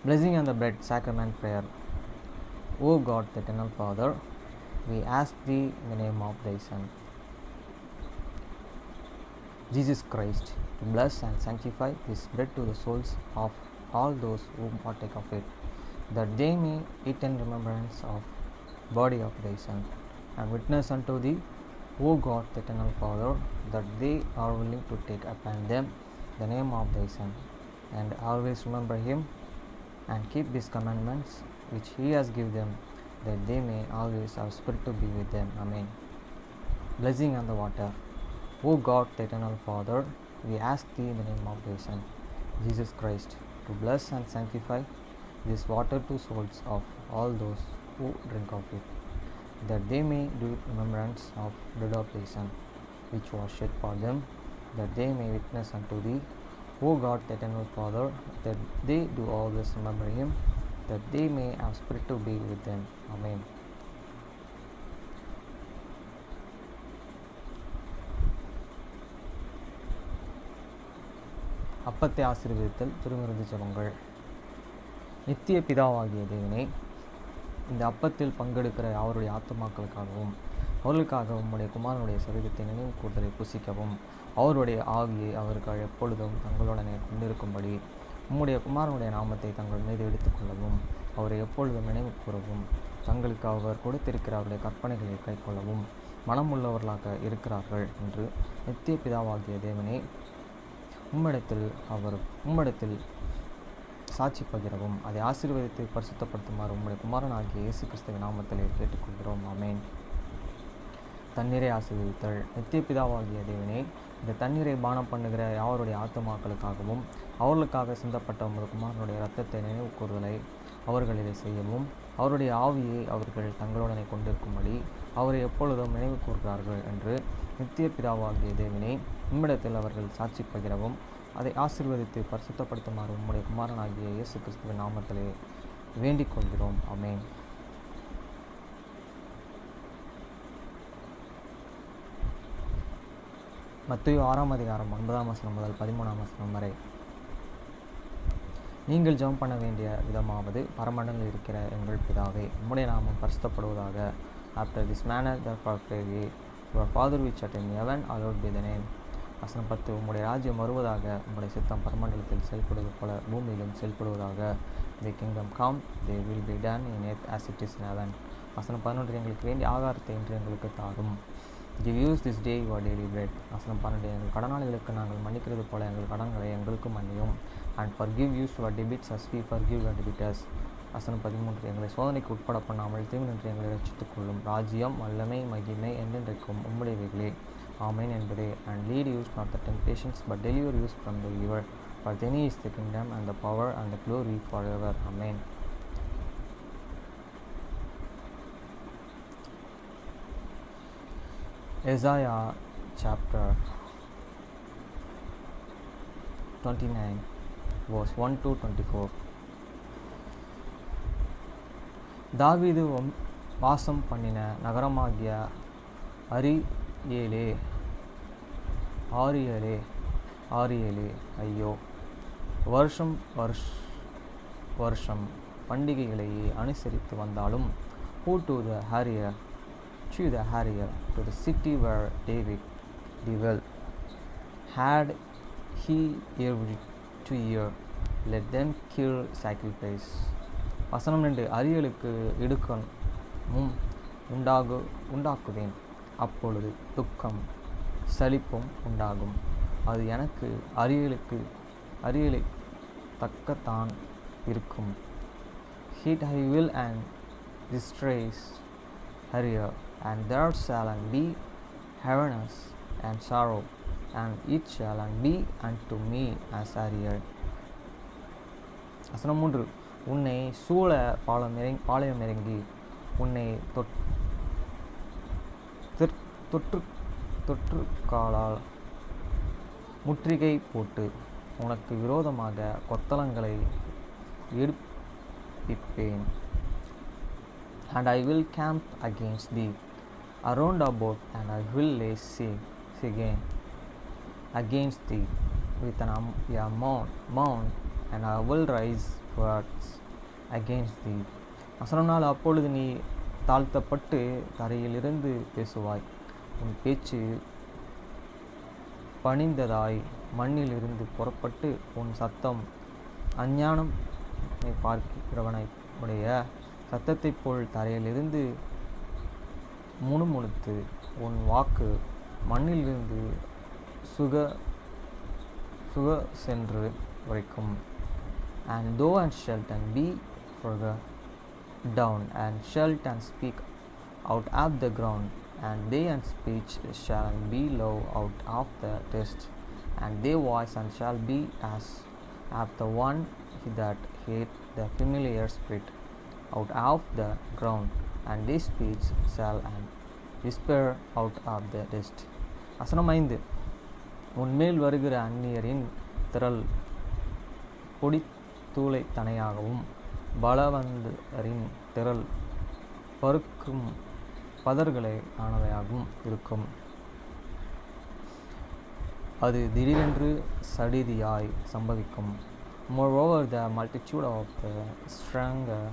Blessing on the bread, sacrament prayer. O God, the eternal Father, we ask thee in the name of thy Son, Jesus Christ, to bless and sanctify this bread to the souls of all those who partake of it, that they may eat in remembrance of body of thy Son, and witness unto thee, O God, the eternal Father, that they are willing to take upon them the name of thy Son, and always remember him, and keep his commandments which he has given them, that they may always have spirit to be with them. Amen. Blessing on the water. O God, the eternal Father, we ask thee in the name of thy Son, Jesus Christ, to bless and sanctify this water to souls of all those who drink of it, that they may do remembrance of the blood of thy Son, which was shed for them, that they may witness unto thee, O God, the eternal Father, that they do always remember him, that they may have spirit to be with them. Amen. அப்பத்தை ஆசீர்வதித்தல். திருவிருந்து ஜெபங்கள். நித்திய பிதாவாகிய தேவனே, இந்த அப்பத்தில் பங்கெடுக்கிற அவருடைய ஆத்துமாக்களுக்காகவும் அவர்களுக்காக உம்முடைய குமாரனுடைய சரீரத்தை நினைவு கூட்டலை புசிக்கவும் அவருடைய ஆவியை அவர்கள் எப்பொழுதும் தங்களுடனே கொண்டிருக்கும்படி உம்முடைய குமாரனுடைய நாமத்தை தங்கள் மீது எடுத்துக்கொள்ளவும் அவரை எப்பொழுதும் நினைவு கூறவும் தங்களுக்கு அவர் கொடுத்திருக்கிற அவருடைய கற்பனைகளை கைக்கொள்ளவும் மனமுள்ளவர்களாக இருக்கிறார்கள் என்று நித்திய பிதாவாகிய தேவனே, உம்மிடத்தில் சாட்சி பகிரவும் அதை ஆசீர்வதித்து பரிசுத்தப்படுத்துமாறு உம்முடைய குமாரனாகிய இயேசு கிறிஸ்துவின் நாமத்திலே கேட்டுக்கொள்கிறோம். ஆமேன். தண்ணீரை ஆசீர்வதித்தல். நித்திய பிதாவாகிய தேவனே, இந்த தண்ணீரை பானம் பண்ணுகிற யாவருடைய ஆத்துமாக்களுக்காகவும் அவர்களுக்காக சிந்தப்பட்ட உமது குமாரனுடைய இரத்தத்தை நினைவு கூறுதலை அவர்களிலே செய்யவும் அவருடைய ஆவியை அவர்கள் தங்களுடனே கொண்டிருக்கும்படி அவரை எப்பொழுதும் நினைவு கூறுகிறார்கள் என்று நித்திய பிதாவாகிய தேவனே, உம்மிடத்தில் அவர்கள் சாட்சி பகிரவும் அதை ஆசீர்வதித்து பரிசுத்தப்படுத்துமாறு உம்முடைய குமாரனாகிய இயேசு கிறிஸ்துவின் நாமத்திலே வேண்டிக் கொள்கிறோம். ஆமேன். மத்தேயு 6 அதிகாரம் 9 முதல் 13 வரை. நீங்கள் ஜெபம் பண்ண வேண்டிய விதமாவது, பரமண்டலில் இருக்கிற எங்கள் பிதாவே, உம்முடைய நாமம் பரிசுத்தப்படுவதாக. After this manner therefore pray ye, your Father which art in heaven, hallowed be thy name. வசனம் 10. உம்முடைய ராஜ்யம் வருவதாக, உம்முடைய சித்தம் பரமண்டலத்தில் செயல்படுவது போல பூமியிலும் செயல்படுவதாக. The kingdom come, they will be done in earth as it is in heaven. வசனம் 11. எங்களுக்கு வேண்டிய ஆகாரத்தை இன்று எங்களுக்கு தாரும். Give us this day your daily bread. வசனம் 12. எங்கள் கடனாளிகளுக்கு நாங்கள் மன்னிக்கிறது போல எங்கள் கடன்களை எங்களுக்கு மன்னியும். And forgive us our debits as we forgive our debtors. வசனம் 13. எங்களை சோதனைக்கு உட்பட பண்ணாமல் தீவினின்று எங்களை ரட்சித்துக் கொள்ளும். ராஜ்யம், வல்லமை, மகிமை என்றென்றைக்கும் உம்முடையவைகளே. ஆமென் என்பதே. And lead us not the temptations, but deliver us from the evil. For thine is the kingdom and the power and the glory forever. Amen. Isaiah chapter 29 verse 1 to 24. தாவீது வாசம் பண்ணின நகரமாகிய ஆரியேலே ஐயோ, வருஷம் பண்டிகைகளையே அனுசரித்து வந்தாலும், who to the harrier, to the city where David dwelt, had he every 2 years, let them kill sacrifice. வசனம் 2. அரியலுக்கு இடுக்கமும் உண்டாக்குவேன், அப்பொழுது துக்கம் சலிப்பும் உண்டாகும். அது எனக்கு அரியலை தக்கத்தான் இருக்கும். Hit I will and distress harrier, and there shall be heaviness and sorrow, and it shall be unto me as harrier. வசனம் 3. உன்னை சூழ பாளையம் இறங்கி உன்னை தொற்றுக்காலால் முற்றுகை போட்டு உனக்கு விரோதமாக கொத்தளங்களை எடுப்பிப்பேன். And I will camp against thee around about, and I will lay siege against thee with a mound, and I will rise words against thee. வசனம் 4, அப்பொழுது நீ தாழ்த்தப்பட்டு தரையிலிருந்து பேசுவாய், உன் பேச்சு பணிந்ததாய் மண்ணிலிருந்து புறப்பட்டு உன் சத்தம் அஞ்ஞானம் பார்க்கிறவனை உடைய சத்தத்தைப் போல் தரையிலிருந்து முணுமுணுத்து உன் வாக்கு மண்ணிலிருந்து சுக சென்று வரைக்கும். And thou and shalt and be further down, and shalt and speak out of the ground, and they and speech shall be low out of the dust, and their voice and shall be as of the one that hate the familiar spirit out of the ground, and their speech shall and whisper out of the dust. வசனம் 5, உன்மேல் வருகிற அந்நியரின் திரள் பொடி தூளை தனையாகவும் பலவந்தரின் திரள் பருக்கும் பதர்களை ஆனவையாகவும் இருக்கும். அது திடீரென்று சடிதியாய் சம்பவிக்கும். Moreover, the multitude of the stronger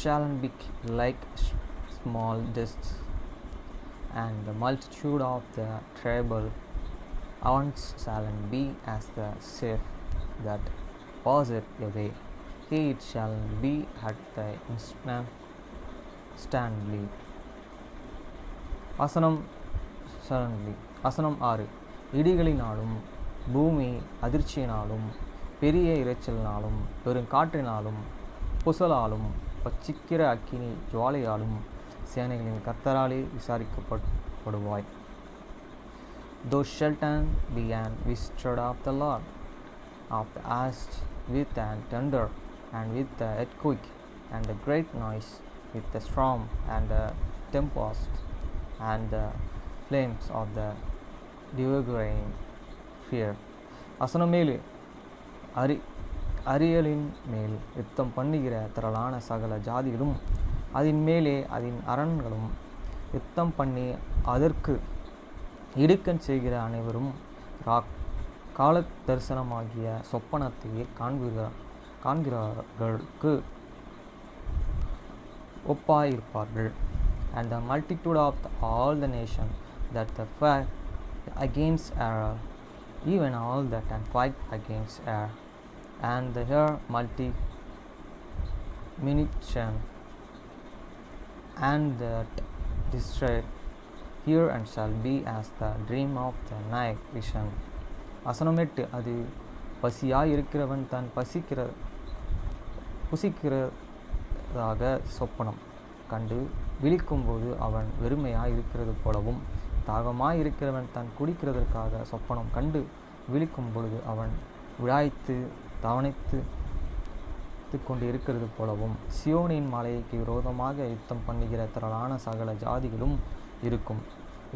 shall be like small dust, and the multitude of the terrible ones shall be as the safe that passeth away. It shall be at the instantly. வசனம் 6, இடிகளினாலும் பூமி அதிர்ச்சியினாலும் பெரிய இரைச்சலினாலும் பெருங்காற்றினாலும் புசலாலும் பச்சிக்கிற அக்கினி ஜுவாலையாலும் சேனைகளின் கர்த்தராலே விசாரிக்கப்படுவாய். Thou shalt be an visitor of the Lord of the earth with an thunder and with the earthquake and the great noise, with the storm and the tempest and the flames of the devouring fire. வசனம் 7, அரியலின் மேல் யுத்தம் பண்ணுகிற திரளான சகல ஜாதிகளும் அதன் மேலே அதன் அரண்களும் யுத்தம் பண்ணி அதற்கு இடுக்கண் செய்கிற அனைவரும் கால தரிசனமாகிய சொப்பனத்தையே காண்கிறவர்களுக்கு ஒப்பாயிருப்பார்கள். And the multitude of all the nation that the fight against error, even all that and fight against error, and the her multi-mination, and that distress here and shall be as the dream of the night vision. வசனம் 8, அது பசியாய் இருக்கிறவன் தான் புசிக்கிறதாக சொப்பனம் கண்டு விழிக்கும்போது அவன் வெறுமையாய் இருக்கிறது போலவும், தாகமாய் இருக்கிறவன் தான் குடிக்கிறதற்காக சொப்பனம் கண்டு விழிக்கும் பொழுது அவன் விழாய்த்து தவணைத்து கொண்டு இருக்கிறது போலவும் சியோனின் மலைக்கு விரோதமாக யுத்தம் பண்ணுகிற திரளான சகல ஜாதிகளும் இருக்கும்.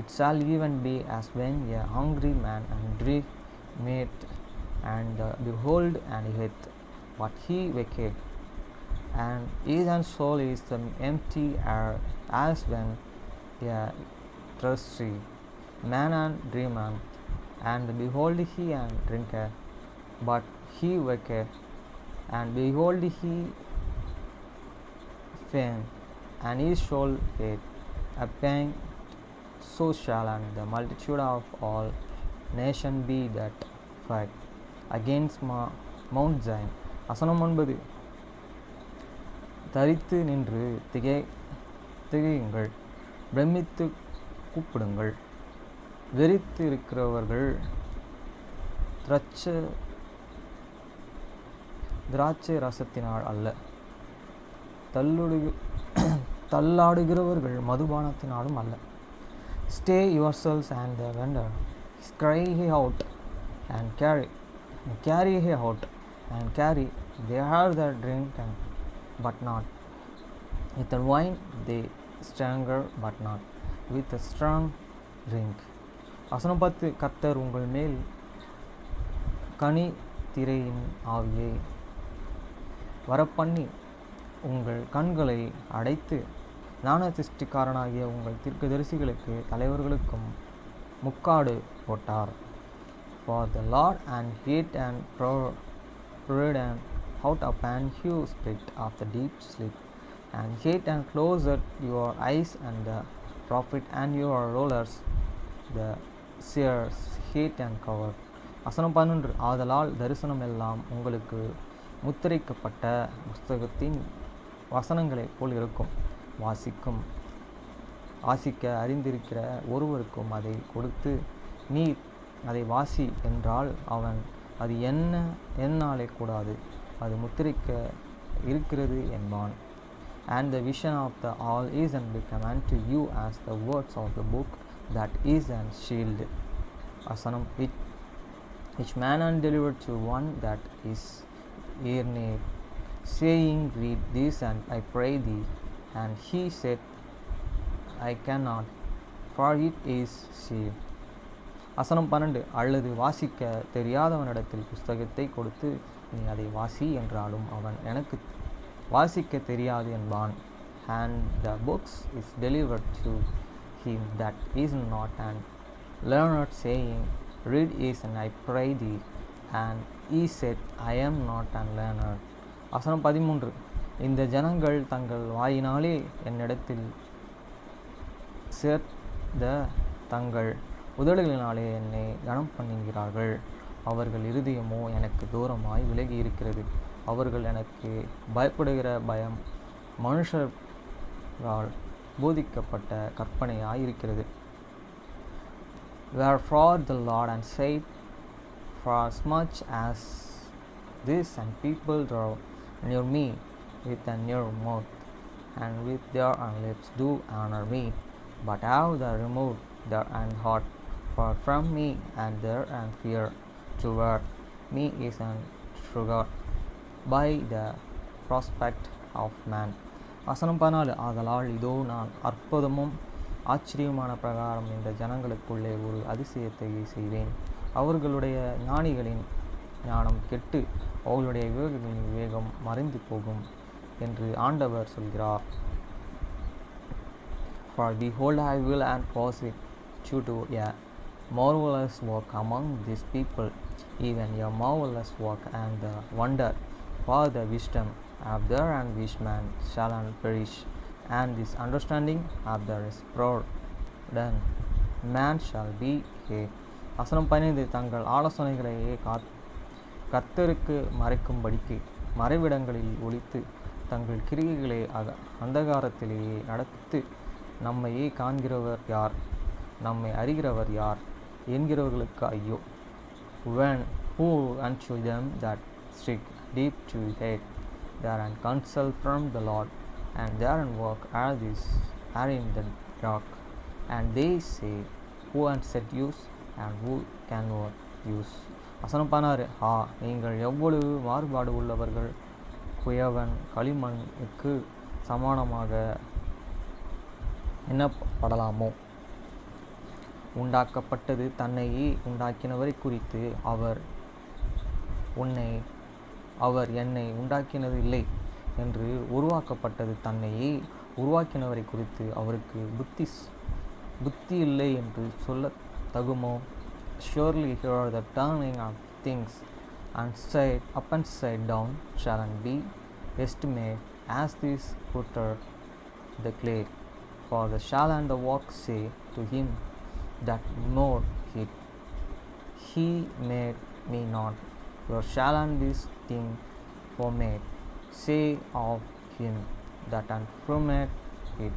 It shall even be as when a hungry man and drink meat, and behold, and he hath, but he waketh, and his soul is the empty air, as when a thirsty man and dreameth, and behold, he and drinketh, but he waketh, and behold, he faint, and his soul hath a pang. So shall and the multitude of all nations be that fight against Mount Zion. வசனம் 9, தரித்து நின்று திகையுங்கள், பிரமித்து கூப்பிடுங்கள். வெறித்து இருக்கிறவர்கள் திராட்சை ரசத்தினால் அல்ல, தள்ளாடுகிறவர்கள் மதுபானத்தினாலும் அல்ல. Stay yourselves and the vendor, cry ye out and carry ye out and carry. They have the drink but not with the wine, they stronger but not with the strong drink. வசனம் 10, கர்த்தர் உங்கள் மேல் கனி திரையின் ஆவியை வரப்பண்ணி உங்கள் கண்களை அடைத்து ஞான திருஷ்டிக்காரனாகிய உங்கள் தீர்க்கதரிசிகளுக்கு தலைவர்களுக்கும் முக்காடு போட்டார். For the Lord and hate and pride and out upon you, spirit of the deep sleep, and hate and closed your eyes, and the prophet and your rollers, the seers hate and cover. வசனம் 11. ஆதலால் தரிசனம் எல்லாம் உங்களுக்கு முத்திரைக்கப்பட்ட புஸ்தகத்தின் வசனங்களைப் போல் இருக்கும். வாசிக்க அறிந்திருக்கிற ஒருவருக்கும் அதை கொடுத்து, நீ அதை வாசி என்றால் அவன் அது என்னாலே கூடாது, அது முத்திரைக்க இருக்கிறது என்பான். And the vision of the all is and become unto you as the words of the book that is and shield. வசனம் which man and delivered to one that is near, saying, read this, and I pray thee. And he said, I cannot, for it is sealed. வசனம் 12. அல்லது வாசிக்க தெரியாதவனிடத்தில் புஸ்தகத்தை கொடுத்து, நீ அதை வாசி என்றாலும் அவன் எனக்கு வாசிக்க தெரியாது என்பான். And the books is delivered to him that is not and learned, saying, read is, and I pray thee. And he said, I am not and learned. வசனம் 13. இந்த ஜனங்கள் தங்கள் வாயினாலே என்னிடத்தில் சேர்ந்த தங்கள் உதடுகளினாலே என்னை கனம் பண்ணுகிறார்கள். அவர்கள் இருதயமோ எனக்கு தூரமாய் விலகி இருக்கிறது. அவர்கள் எனக்கு பயப்படுகிற பயம் மனுஷரால் போதிக்கப்பட்ட கற்பனையாய் இருக்கிறது. Wherefore the Lord and said, for as much as this and people draw near me with a near mouth, and with their lips do honor me, but have they removed their heart far from me, and their fear toward me is untriggered by the prospect of man. வசனம் 14. ஆதலால் இதோ நான் அற்புதமும் ஆச்சரியமான பிரகாரம் இந்த ஜனங்களுக்குள்ளே ஒரு அதிசயத்தை செய்வேன். அவர்களுடைய ஞானிகளின் ஞானம் கெட்டு அவர்களுடைய விவேகங்களின் விவேகம் மறைந்து போகும் என்று ஆண்டவர் சொல்கிறார். For behold, I will and cause it to do a marvelous work among these people, even a marvelous work and the wonder, for the wisdom of their and which man shall not perish, and this understanding of their is proud, then man shall be a. வசனம் 15. தங்கள் ஆலோசனைகளையே கர்த்தருக்கு மறைக்கும்படிக்கு மறைவிடங்களில் ஒளித்து தங்கள் கிரியைகளை அந்தகாரத்திலேயே நடப்பித்து, நம்மையே காண்கிறவர் யார், நம்மை அறிகிறவர் யார் என்கிறவர்களுக்கு ஐயோ. When who unto them that stick deep to hate, there and counsel from the Lord, and there and work are in the dark, and they say, who and set use, and who cannot use. வசனம் 16. நீங்கள் எவ்வளவு மாறுபாடு உள்ளவர்கள், குயவன் களிமண்ணுக்கு சமானமாக எண்ணப்படலாமோ. உண்டாக்கப்பட்டது தன்னையே உண்டாக்கினவரை குறித்து அவர் என்னை உண்டாக்கினது இல்லை என்று, உருவாக்கப்பட்டது தன்னையே உருவாக்கினவரை குறித்து அவருக்கு புத்தி இல்லை என்று சொல்ல தகுமோ. Surely here the turning of things upside down shall be estimated as this potter the clay. For the shall and the work say to him that made it, he made me not. Your shall and this thing formate say of him that unformed it,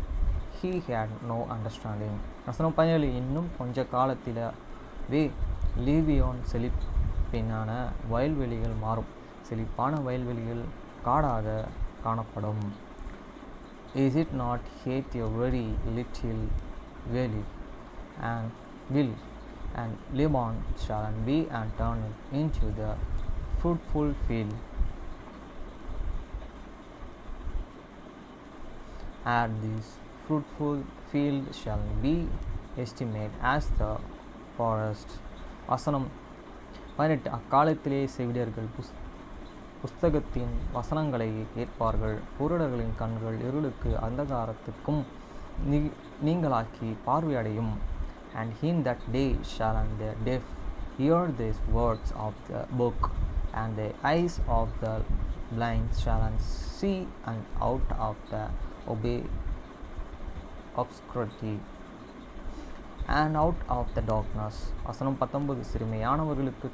he had no understanding. வசனம் 17. இன்னும் கொஞ்ச காலத்திலே லீபியோன் செழிப்பினான வயல்வெளிகள் மாறும், செழிப்பான வயல்வெளிகள் காடாக காணப்படும். Is it not yet a very little valley, and will and Lebanon shall be and turn into the fruitful field, and this fruitful field shall be estimated as the forest. வசனம் 18. அக்காலத்திலே செவிலியர்கள் புஸ்தகத்தின் வசனங்களை கேட்பார்கள். குருடர்களின் கண்கள் இருளுக்கு அந்தகாரத்துக்கும் நீங்களாக்கி பார்வையடையும். And in that day shall the deaf hear these words of the book, and the eyes of the blind shall see, and out of the obscurity and out of the darkness. வசனம் 19. சிறுமையானவர்களுக்கு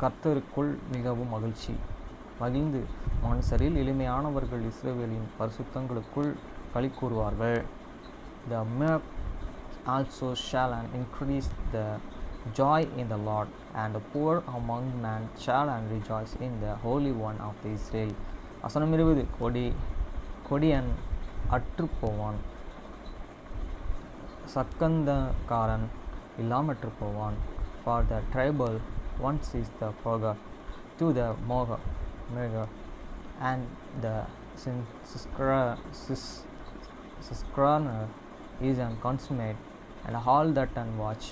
கர்த்தருக்குள் மிகவும் மகிழ்ந்து மனுஷரில் எளிமையானவர்கள் இஸ்ரவேலின் பரிசுத்தங்களுக்குள் களி கூறுவார்கள். The meek also shall increase the joy in the Lord, and the poor among men shall rejoice in the Holy One of Israel. வசனம் 20. கொடியன் அற்று போவான், சக்கந்தக்காரன் இல்லாமற்று போவான். For the tribal once is the forgot to the maker, and the siscraner is consummate, and all that watch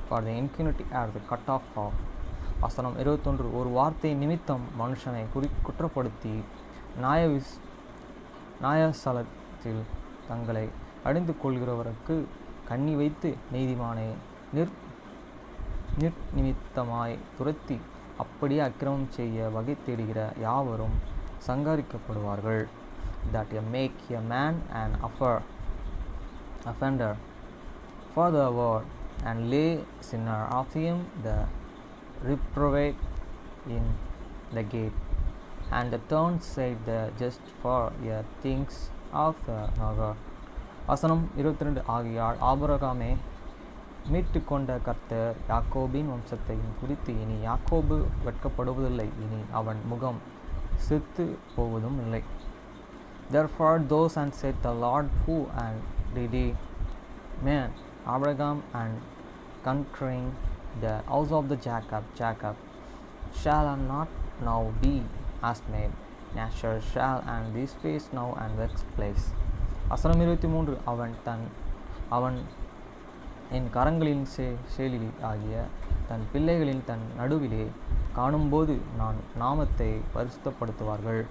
for the impunity are the cut off. வசனம் 21. ஒரு வார்த்தை நிமித்தம் மனுஷனை குற்றப்படுத்தி நியாயஸ்தலத்தில் தங்களை அடைந்து கொள்கிறவருக்கு கண்ணி வைத்து நீதிமானை நிமித்தமாய் துரத்தி அப்படியே அக்கிரமம் செய்ய வகை தேடுகிற யாவரும் சங்கரிக்கப்படுவார்கள். That you make a man an offender for the word, and lay sinner of him the reprobate in the gate, and the turn said the just for your things of the Nagar. வசனம் 22. ஆகையால் ஆபிரகாமை மீட்டு கொண்ட கர்த்தர் யாக்கோபின் வம்சத்தையும் குறித்து இனி யாக்கோபு வெட்கப்படுவதில்லை, இனி அவன் முகம் செத்து போவதும் இல்லை. Therefore those and said the Lord who and redeemed man Abraham and conquering the house of the Jacob shall not now be as made, neither shall and this face now and vex place. வசனம் 23. அவன் என் கரங்களின் செயலில் ஆகிய தன் பிள்ளைகளின் தன் நடுவிலே காணும்போது என் நாமத்தை பரிசுத்தப்படுத்துவார்கள்.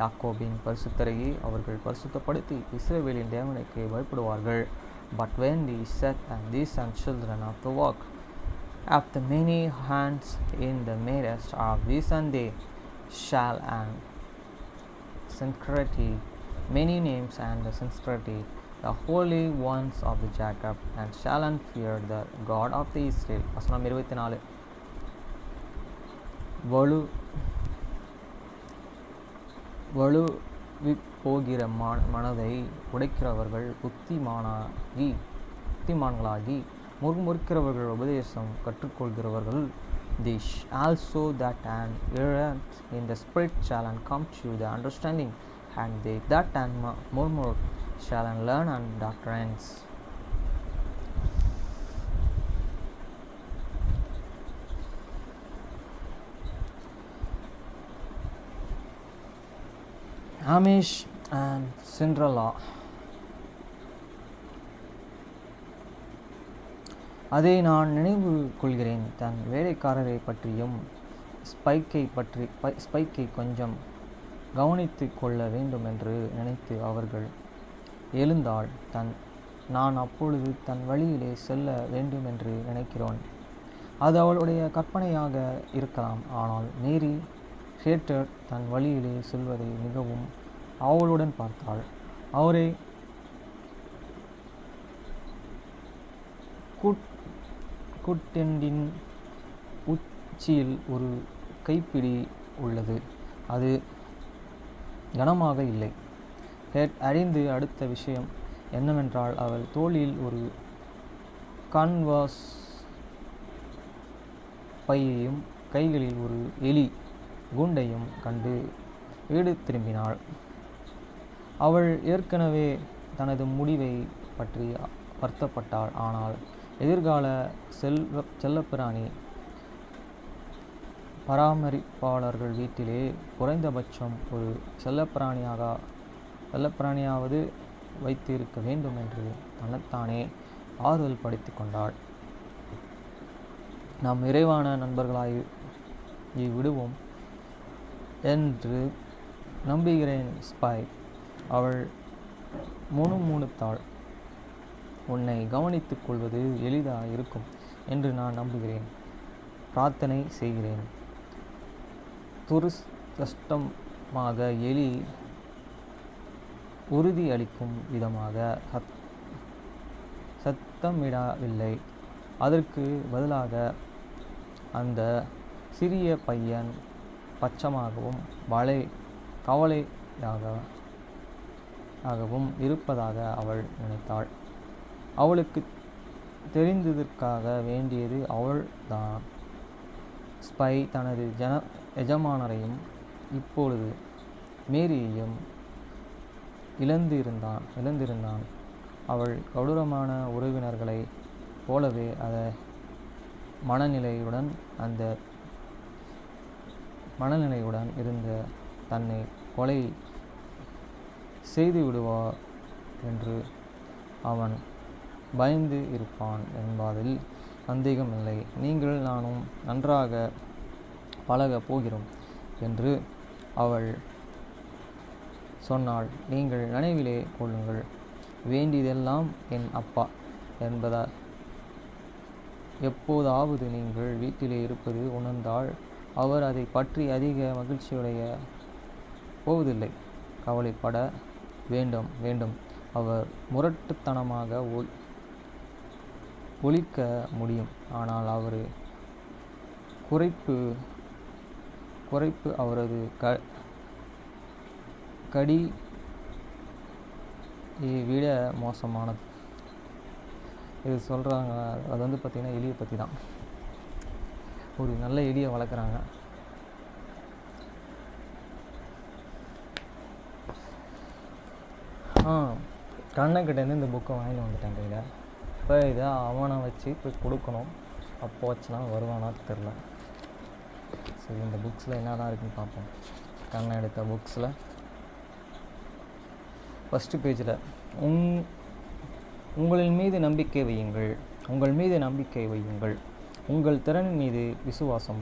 யாக்கோபின் பரிசுத்தரையே அவர்கள் பரிசுத்தப்படுத்தி இஸ்ரவேலின் தேவனுக்கு பயப்படுவார்கள். But when they set and these and children of the work after many hands in the midst of these, and they shall and sincerity many names and the sincerity the holy ones of the Jacob, and shall fear the God of the Israel. வசனம் 24. வலுவிப்போகிற மனதை உடைக்கிறவர்கள் புத்திமான்களாகி முறுமுறுக்கிறவர்கள் உபதேசம் கற்றுக்கொள்கிறவர்கள். They also that and errant in the spirit shall come to the understanding, and they that and murmur shall learn and doctrines. Amish and Cinderella. அதை நான் நினைவு கொள்கிறேன், தன் வேலைக்காரரை பற்றியும் ஸ்பைக்கை கொஞ்சம் கவனித்து கொள்ள வேண்டும் என்று நினைத்து அவர்கள் எழுந்தாள். நான் அப்பொழுது தன் வழியிலே செல்ல வேண்டும் என்று நினைக்கிறோன். அது அவளுடைய கற்பனையாக இருக்கலாம். ஆனால் மேரி ஹேட்டர் தன் வழியிலே செல்வதை மிகவும் அவளுடன் பார்த்தாள். அவரை கூட்டெண்டின் உச்சியில் ஒரு கைப்பிடி உள்ளது, அது கனமாக இல்லை. ஹேட் அறிந்து அடுத்த விஷயம் என்னவென்றால் அவள் தோளில் ஒரு கான்வாஸ் பையையும் கைகளில் ஒரு எலி குண்டையும் கண்டு வீடு திரும்பினாள். அவள் ஏற்கனவே தனது முடிவை பற்றி வருத்தப்பட்டாள். ஆனால் எதிர்கால செல்லப்பிராணி பராமரிப்பாளர்கள் வீட்டிலே குறைந்தபட்சம் ஒரு செல்லப்பிராணியாவது வைத்திருக்க வேண்டும் என்று தன்னைத்தானே ஆறுதல் படுத்தி கொண்டாள். நாம் விரைவான நண்பர்களாகி விடுவோம் என்று நம்புகிறேன். ஸ்பை அவள் முணுமுணுத்தாள். உன்னை கவனித்துக் கொள்வது எளிதாக இருக்கும் என்று நான் நம்புகிறேன். பிரார்த்தனை செய்கிறேன். துரஷ்டமாக எலி உறுதி அளிக்கும் விதமாக சத்தமிடவில்லை. அதற்கு பதிலாக அந்த சிறிய பையன் பச்சமாகவும் கவலையாகவும் இருப்பதாக அவள் நினைத்தாள். அவளுக்கு தெரிந்ததற்காக வேண்டியது அவள்தான். ஸ்பை தனது எஜமானரையும் இப்பொழுது மேரியையும் இழந்திருந்தான். அவள் கொடூரமான உறவினர்களைப் போலவே மனநிலையுடன் இருந்த தன்னை கொலை செய்துவிடுவார் என்று அவன் பயந்து இருப்பான் என்பதில் சந்தேகமில்லை. நீங்கள் நானும் நன்றாக பழகப் போகிறோம் என்று அவள் சொன்னாள். நீங்கள் நினைவிலே கொள்ளுங்கள், வேண்டியதெல்லாம் என் அப்பா என்பதா எப்போதாவது நீங்கள் வீட்டிலே இருப்பது உணர்ந்தால் அவர் அதை பற்றி அதிக மகிழ்ச்சியுடைய போவதில்லை. கவலைப்பட வேண்டும். அவர் முரட்டுத்தனமாக ஒழிக்க முடியும், ஆனால் அவர் குறைப்பு அவரது கடியை விட மோசமானது. இது சொல்கிறாங்க. அது பார்த்திங்கன்னா எலியை பற்றி தான். ஒரு நல்ல எலியை வளர்க்குறாங்க. கண்ணக்கிட்டேருந்து இந்த புக்கை வாங்கிட்டு வந்துட்டேன் கையில். இப்போ இதை அவனை வச்சு போய் கொடுக்கணும். அப்போ வச்சுனா வருவானா தெரில. சரி, இந்த புக்ஸில் என்ன தான் இருக்குன்னு பார்ப்போம். கண்ணை எடுத்த புக்ஸில் ஃபஸ்ட்டு பேஜில் உங்கள் மீது நம்பிக்கை வையுங்கள். உங்கள் திறனின் மீது விசுவாசம்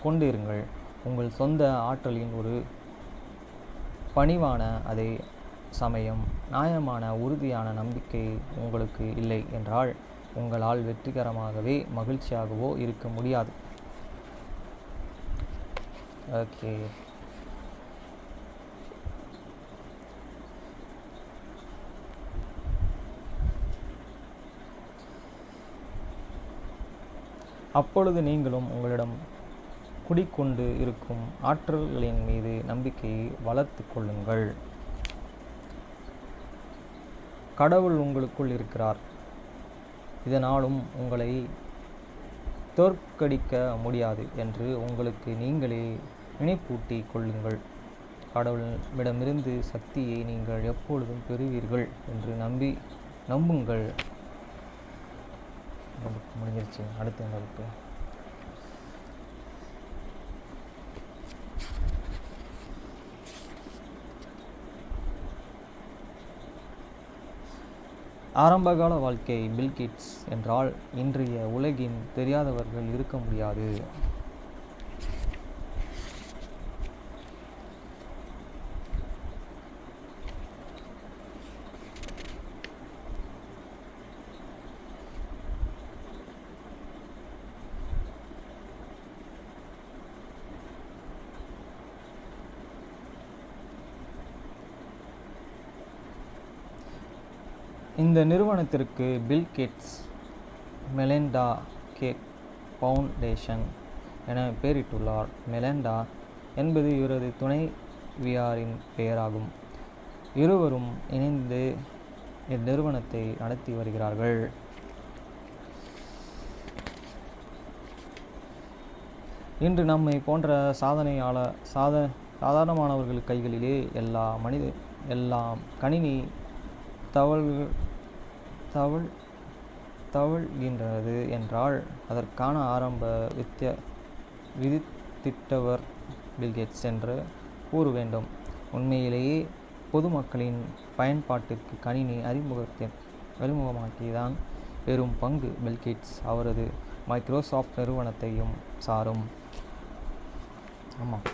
கொண்டிருங்கள். உங்கள் சொந்த ஆற்றலின் ஒரு பணிவான அதே சமயம் நியாயமான உறுதியான நம்பிக்கை உங்களுக்கு இல்லை என்றால் உங்களால் வெற்றிகரமாகவே மகிழ்ச்சியாகவோ இருக்க முடியாது. ஓகே, அப்பொழுது நீங்களும் உங்களிடம் குடிக்கொண்டு இருக்கும் ஆற்றல்களின் மீது நம்பிக்கையை வளர்த்து கொள்ளுங்கள். கடவுள் உங்களுக்குள் இருக்கிறார். இதனாலும் உங்களை தோற்கடிக்க முடியாது என்று உங்களுக்கு நீங்களே நினைப்பூட்டி கொள்ளுங்கள். கடவுளிடமிருந்து சக்தியை நீங்கள் எப்பொழுதும் பெறுவீர்கள் என்று நம்புங்கள். முடிஞ்சிருச்சு. அடுத்த வகுப்பு. ஆரம்பகால வாழ்க்கை. பில் கேட்ஸ் என்றால் இன்றைய உலகின் தெரியாதவர்கள் இருக்க முடியாது. இந்த நிறுவனத்திற்கு Bill Gates Melinda Gates Foundation என பெயரிட்டுள்ளார். மெலிண்டா என்பது இவரது துணைவியாரின் பெயராகும். இருவரும் இணைந்து இந்நிறுவனத்தை நடத்தி வருகிறார்கள். இன்று நம்மை போன்ற சாதாரணமானவர்கள் கைகளிலே எல்லாம் கணினி தவழ்கின்றது என்றால் அதற்கான ஆரம்ப விதித்திட்டவர் பில்கேட்ஸ் என்று கூற வேண்டும். உண்மையிலேயே பொதுமக்களின் பயன்பாட்டிற்கு கணினி அறிமுகமாக்கிதான் பெரும் பங்கு பில்கேட்ஸ் அவரது மைக்ரோசாஃப்ட் நிறுவனத்தையும் சாரும். ஆமாம்,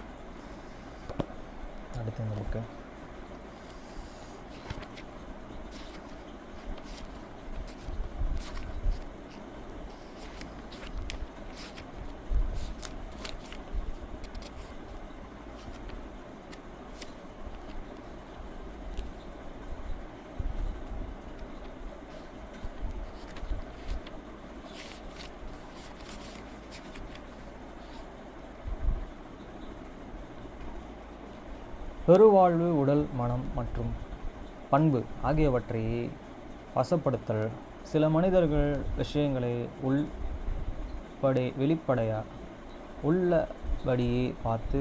அடுத்த இந்த புக்கு. பெருவாழ்வு உடல் மனம் மற்றும் பண்பு ஆகியவற்றை வசப்படுத்தல். சில மனிதர்கள் விஷயங்களை உள்ளபடியே பார்த்து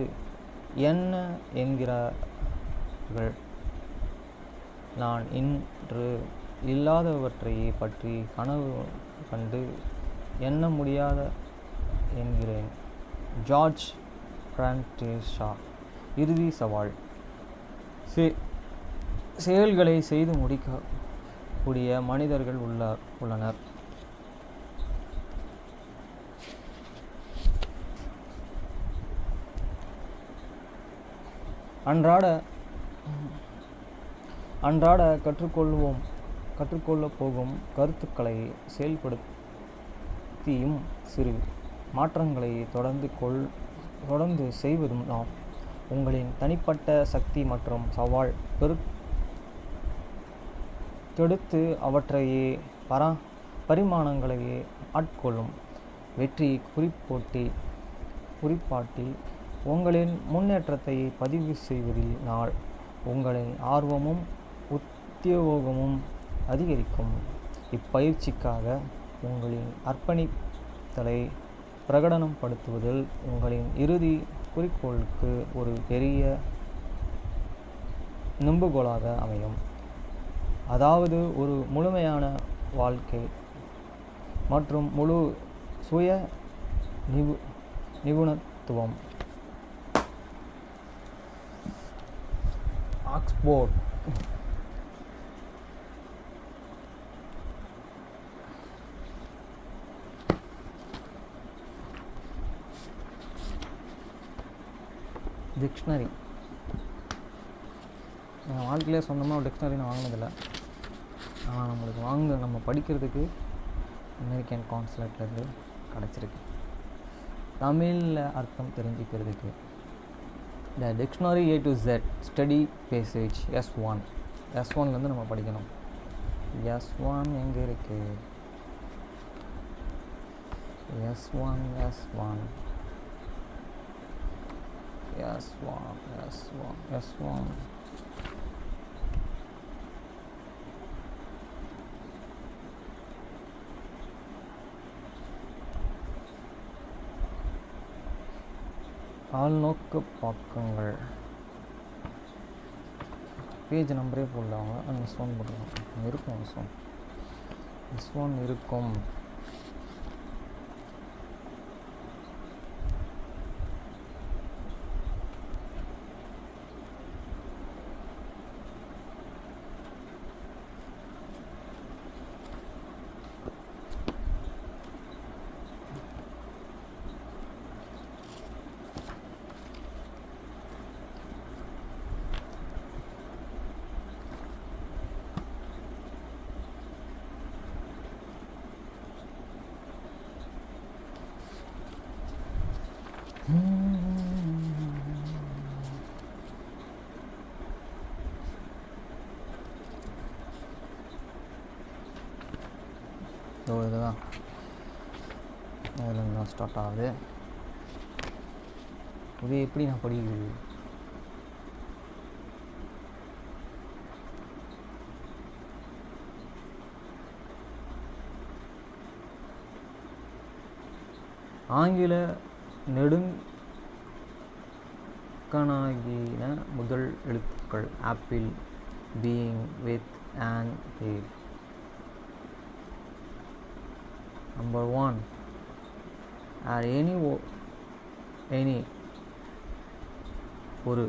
என்ன என்கிறார்கள். நான் இன்று இல்லாதவற்றை பற்றி கனவு கண்டு எண்ண முடியாத என்கிறேன். ஜார்ஜ் பிரான்டிஸ் ஷா. இறுதி சவால். செயல்களை செய்து முடிக்கக்கூடிய மனிதர்கள் உள்ளனர். அன்றாட கற்றுக்கொள்ளப் போகும் கருத்துக்களை செயல்படுத்தியும் சிறு மாற்றங்களை தொடர்ந்து செய்வதும் நாம் உங்களின் தனிப்பட்ட சக்தி மற்றும் சவால் பெருக்கெடுத்து அவற்றையே பரிமாணங்களையே ஆட்கொள்ளும் வெற்றி குறிப்பாட்டி உங்களின் முன்னேற்றத்தை பதிவு செய்வதில் உங்களின் ஆர்வமும் உத்தியோகமும் அதிகரிக்கும். இப்பயிற்சிக்காக உங்களின் அர்ப்பணித்தலை பிரகடனப்படுத்துவதில் உங்களின் இறுதி குறிக்கோளுக்கு ஒரு பெரிய நம்புகோலாக அமையும். அதாவது ஒரு முழுமையான வாழ்க்கை மற்றும் முழு சுய நிபுணத்துவம். ஆக்ஸ்போர்ட். டிக்ஷனரி. என் வாழ்க்கையிலே சொந்தமாக ஒரு டிக்ஷனரி நான் வாங்கினதில்லை. ஆனால் நம்ம படிக்கிறதுக்கு அமெரிக்கன் கான்சுலேட்லேருந்து கிடச்சிருக்கு. தமிழில் அர்த்தம் தெரிஞ்சுக்கிறதுக்கு த dictionary A to Z study passage S1. S1லேருந்து நம்ம படிக்கணும். S1 எங்கே இருக்குது? S1 ஆள்நோக்கு பக்கங்கள். பேஜ் நம்பரே போடலாம். S1 போட்டுக்கலாம். இருக்கும். S1 இருக்கும். இதுதான் இதில் ஸ்டார்ட் ஆகுது. இது எப்படி நான் படிக்கிறது? ஆங்கில நெடுங்கணாகின முதல் எழுத்துக்கள். Apple, being, with, and, Hale. Number 1. Are any ஒரு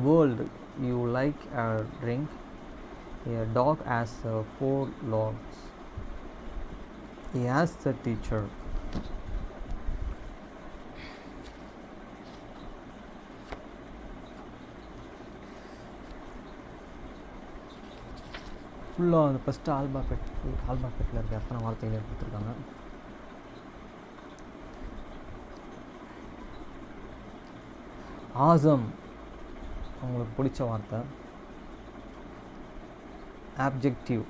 world you like a drink? A dog has 4 legs. He asked the teacher. ஃபுல்லாக அந்த ஃபஸ்ட்டு ஆல்பாபெட்டில் இருக்க எத்தனை வார்த்தைகள் கொடுத்துருக்காங்க. ஆசம் உங்களுக்கு பிடிச்ச வார்த்தை. ஆப்ஜெக்டிவ்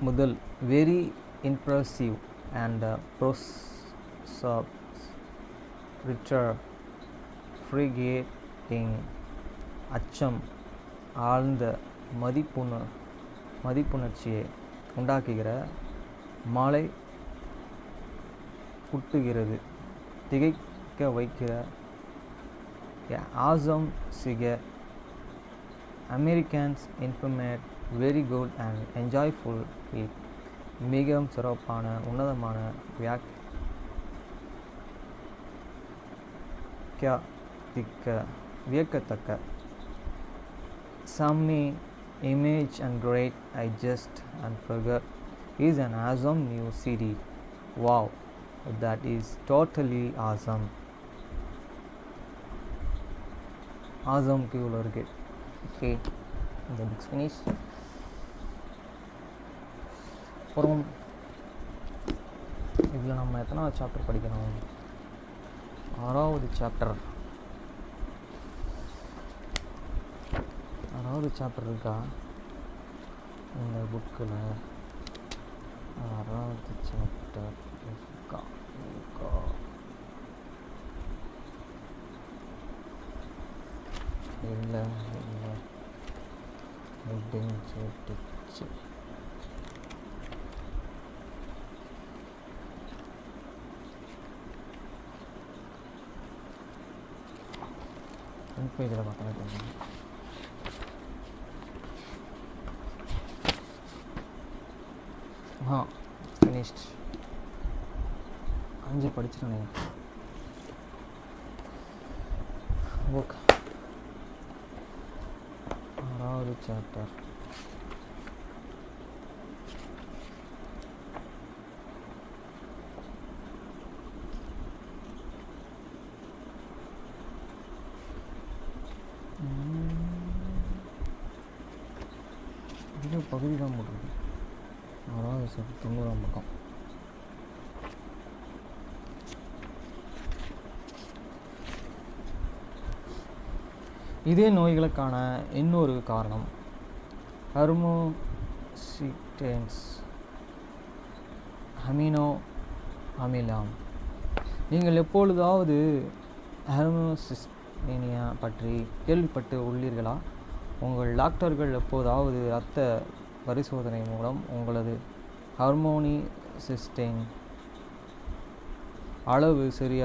முதல். வெரி இம்ப்ரெசிவ் அண்ட் ப்ரோசப்ஸ். ரிச்சர், ஃப்ரிகேட், அச்சம் ஆழ்ந்த மதிப்புணர்ச்சியை உண்டாக்குகிற மாலை குட்டுகிறது திகைக்க வைக்கிற awesome figure. Americans informate very good and enjoyable week. மிகவும் சிறப்பான உன்னதமான வியக்கத்தக்க some image and great I just and forget is an awesome new CD. Wow, that is totally awesome. awesome க்கு இவ்வளோ இருக்கு. ஓகே, இந்த புக்ஸ் ஃபினிஷ். அப்புறம் இதில் நம்ம எத்தனாவது சாப்டர் படிக்கணும்? 6வது சாப்டர். 6வது சாப்டர் இருக்கா இந்த புக்கில்? 6வது சாப்டர் இருக்கா? இல்லை அப்படின்னு சொல்லிட்டுச்சு. பேஜில் பார்த்தா ஃபினிஷ்ட். 5 படிச்சிட்டேனே புக். 6வது சாப்டர். இது பகுதி தான் போட்டிருக்கு. 6வது சாப்டர் 90ஆம் பக்கம். இதே நோய்களுக்கான இன்னொரு காரணம் ஹெர்மோசிஸ்டேன்ஸ் அமினோ அமிலம். நீங்கள் எப்பொழுதாவது ஹெர்மோசிஸ்டேனியா பற்றி கேள்விப்பட்டு உள்ளீர்களா? உங்கள் டாக்டர்கள் எப்போதாவது இரத்த பரிசோதனை மூலம் உங்களது ஹெர்மோசிஸ்டேன் அளவு சரி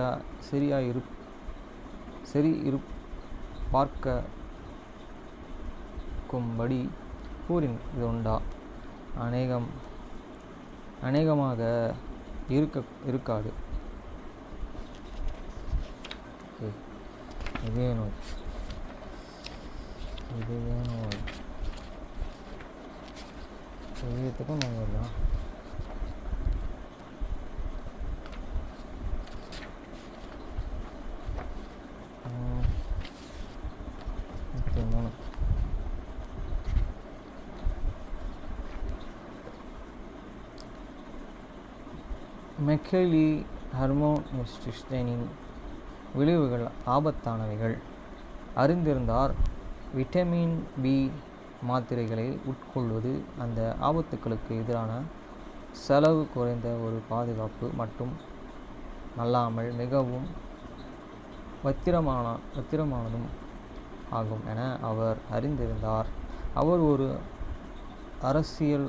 பார்க்கும்படி கூறியதுண்டா? அநேகமாக இருக்காது. இதே நோய் சரீரத்துக்கும் நோய் தான். மெக்கலி ஹெர்மோசிஸ்டேனின் விளைவுகள் ஆபத்தானவைகள். அறிந்திருந்தார் விட்டமின் பி மாத்திரைகளை உட்கொள்வது அந்த ஆபத்துக்களுக்கு எதிரான செலவு குறைந்த ஒரு பாதுகாப்பு மட்டும் அல்லாமல் மிகவும் பத்திரமானதும் ஆகும் என அவர் அறிந்திருந்தார். அவர் ஒரு அரசியல்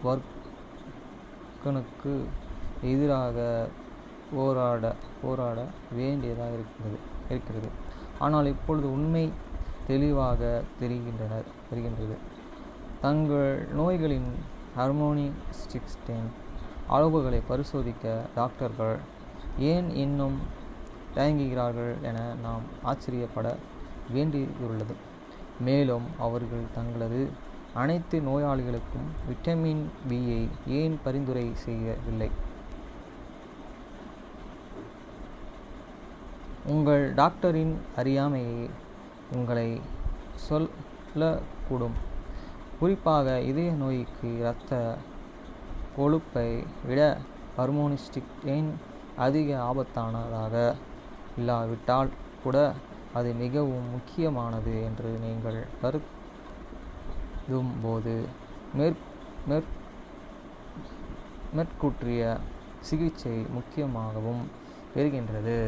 வர்க்கனுக்கு எதிராக போராட வேண்டியதாக இருக்கிறது. ஆனால் இப்பொழுது உண்மை தெளிவாக தெரிகின்றது. தங்கள் நோய்களின் ஹெர்மோசிஸ்டேன் அளவுகளை பரிசோதிக்க டாக்டர்கள் ஏன் இன்னும் தயங்குகிறார்கள் என நாம் ஆச்சரியப்பட வேண்டியுள்ளது. மேலும் அவர்கள் தங்களது அனைத்து நோயாளிகளுக்கும் விட்டமின் பியை ஏன் பரிந்துரை செய்யவில்லை? உங்கள் டாக்டரின் அறியாமையை உங்களை சொல்லக்கூடும். குறிப்பாக இதய நோய்க்கு இரத்த கொழுப்பை விட ஹெர்மோசிஸ்டேன் அதிக ஆபத்தானதாக இல்லாவிட்டால் கூட அது மிகவும் முக்கியமானது என்று நீங்கள் கருதும் போது மேற்கூற்றிய சிகிச்சை முக்கியமாகவும் பெறுகின்றது.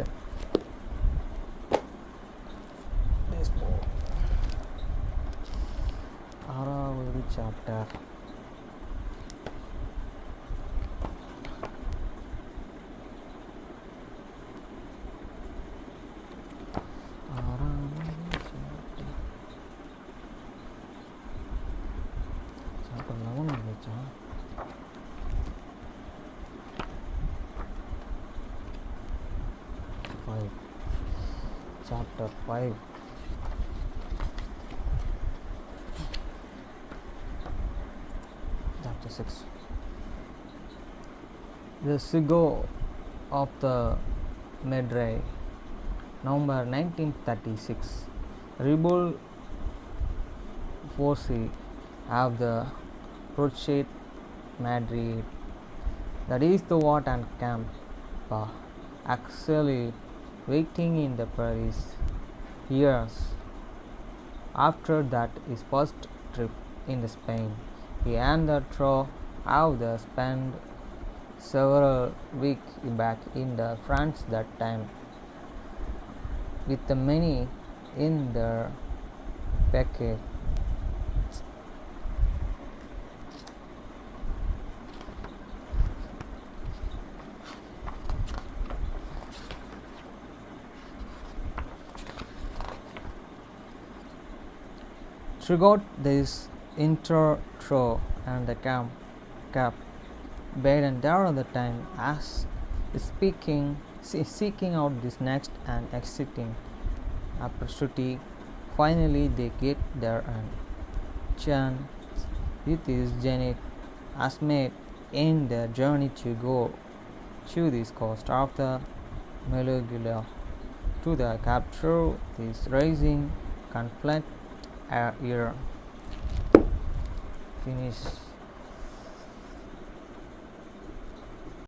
chapter. Chapter 11 வந்துச்சா? Chapter 5. Chapter 6. The Sigo of the Medray, November 1936. Rebel forces of the Crusade Madrid, that is the what and camp, actually waiting in the Paris. Years after that his first trip in the Spain, he and the trio have the spent several weeks back in the France that time, with the many in their package. Throughout this intro and the cap, Baden there all the time as seeking out this next and exciting opportunity. Finally, they get there and chance with his Janet has made in their journey to go to this coast of the Melugulia to the capture this rising conflict here. Finish.